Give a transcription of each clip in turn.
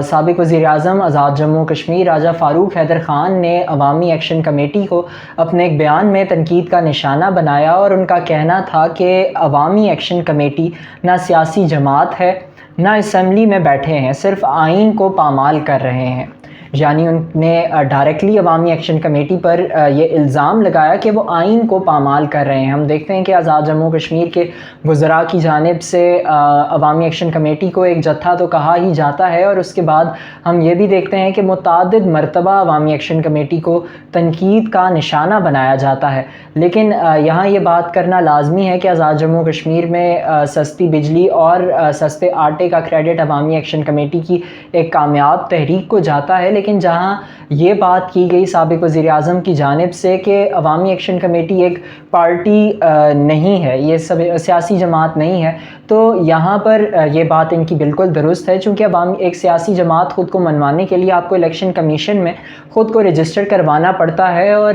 سابق وزیر اعظم آزاد جموں کشمیر راجہ فاروق حیدر خان نے عوامی ایکشن کمیٹی کو اپنے ایک بیان میں تنقید کا نشانہ بنایا اور ان کا کہنا تھا کہ عوامی ایکشن کمیٹی نہ سیاسی جماعت ہے نہ اسمبلی میں بیٹھے ہیں، صرف آئین کو پامال کر رہے ہیں۔ یعنی ان نے ڈائریکٹلی عوامی ایکشن کمیٹی پر یہ الزام لگایا کہ وہ آئین کو پامال کر رہے ہیں۔ ہم دیکھتے ہیں کہ آزاد جموں کشمیر کے وزراء کی جانب سے عوامی ایکشن کمیٹی کو ایک جتھا تو کہا ہی جاتا ہے، اور اس کے بعد ہم یہ بھی دیکھتے ہیں کہ متعدد مرتبہ عوامی ایکشن کمیٹی کو تنقید کا نشانہ بنایا جاتا ہے۔ لیکن یہاں یہ بات کرنا لازمی ہے کہ آزاد جموں کشمیر میں سستی بجلی اور سستے آٹے کا کریڈٹ عوامی ایکشن کمیٹی کی ایک کامیاب تحریک کو جاتا ہے، لیکن جہاں یہ بات کی گئی سابق وزیر اعظم کی جانب سے کہ عوامی ایکشن کمیٹی ایک پارٹی نہیں ہے، یہ سیاسی جماعت نہیں ہے، تو یہاں پر یہ بات ان کی بالکل درست ہے، چونکہ عوامی ایک سیاسی جماعت خود کو منوانے کے لیے آپ کو الیکشن کمیشن میں خود کو رجسٹر کروانا پڑتا ہے، اور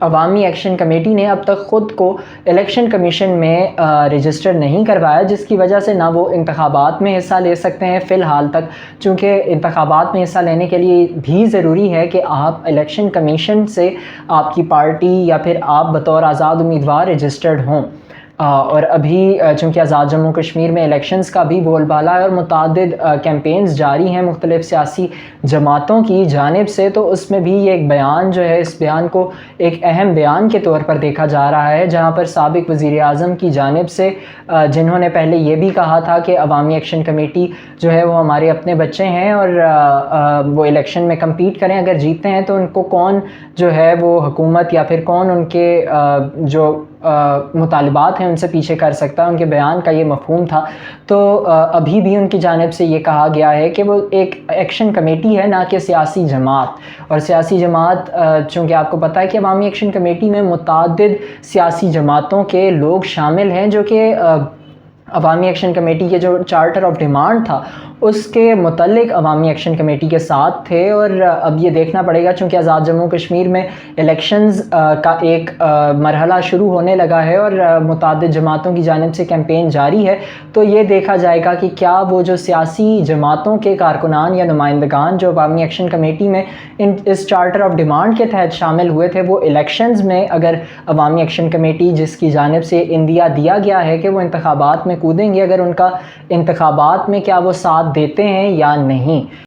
عوامی ایکشن کمیٹی نے اب تک خود کو الیکشن کمیشن میں رجسٹر نہیں کروایا، جس کی وجہ سے نہ وہ انتخابات میں حصہ لے سکتے ہیں فی الحال تک، چونکہ انتخابات میں حصہ لینے کے لیے بھی ضروری ہے کہ آپ الیکشن کمیشن سے آپ کی پارٹی یا پھر آپ بطور آزاد امیدوار رجسٹرڈ ہوں۔ اور ابھی چونکہ آزاد جموں کشمیر میں الیکشنز کا بھی بول بالا ہے اور متعدد کیمپینز جاری ہیں مختلف سیاسی جماعتوں کی جانب سے، تو اس میں بھی یہ ایک بیان جو ہے، اس بیان کو ایک اہم بیان کے طور پر دیکھا جا رہا ہے، جہاں پر سابق وزیر اعظم کی جانب سے جنہوں نے پہلے یہ بھی کہا تھا کہ عوامی ایکشن کمیٹی جو ہے وہ ہمارے اپنے بچے ہیں اور وہ الیکشن میں کمپیٹ کریں، اگر جیتتے ہیں تو ان کو کون جو ہے وہ حکومت یا پھر کون ان کے جو مطالبات ہیں ان سے پیچھے کر سکتا ہے، ان کے بیان کا یہ مفہوم تھا۔ تو ابھی بھی ان کی جانب سے یہ کہا گیا ہے کہ وہ ایک ایکشن کمیٹی ہے، نہ کہ سیاسی جماعت، اور سیاسی جماعت چونکہ آپ کو پتہ ہے کہ عوامی ایکشن کمیٹی میں متعدد سیاسی جماعتوں کے لوگ شامل ہیں، جو کہ عوامی ایکشن کمیٹی کے جو چارٹر آف ڈیمانڈ تھا اس کے متعلق عوامی ایکشن کمیٹی کے ساتھ تھے، اور اب یہ دیکھنا پڑے گا چونکہ آزاد جموں کشمیر میں الیکشنز کا ایک مرحلہ شروع ہونے لگا ہے اور متعدد جماعتوں کی جانب سے کیمپین جاری ہے، تو یہ دیکھا جائے گا کہ کیا وہ جو سیاسی جماعتوں کے کارکنان یا نمائندگان جو عوامی ایکشن کمیٹی میں اس چارٹر آف ڈیمانڈ کے تحت شامل ہوئے تھے، وہ الیکشنز میں اگر عوامی ایکشن کمیٹی جس کی جانب سے اندیا دیا گیا ہے کہ وہ انتخابات میں کودیں گے، اگر ان کا انتخابات میں کیا وہ ساتھ دیتے ہیں یا نہیں۔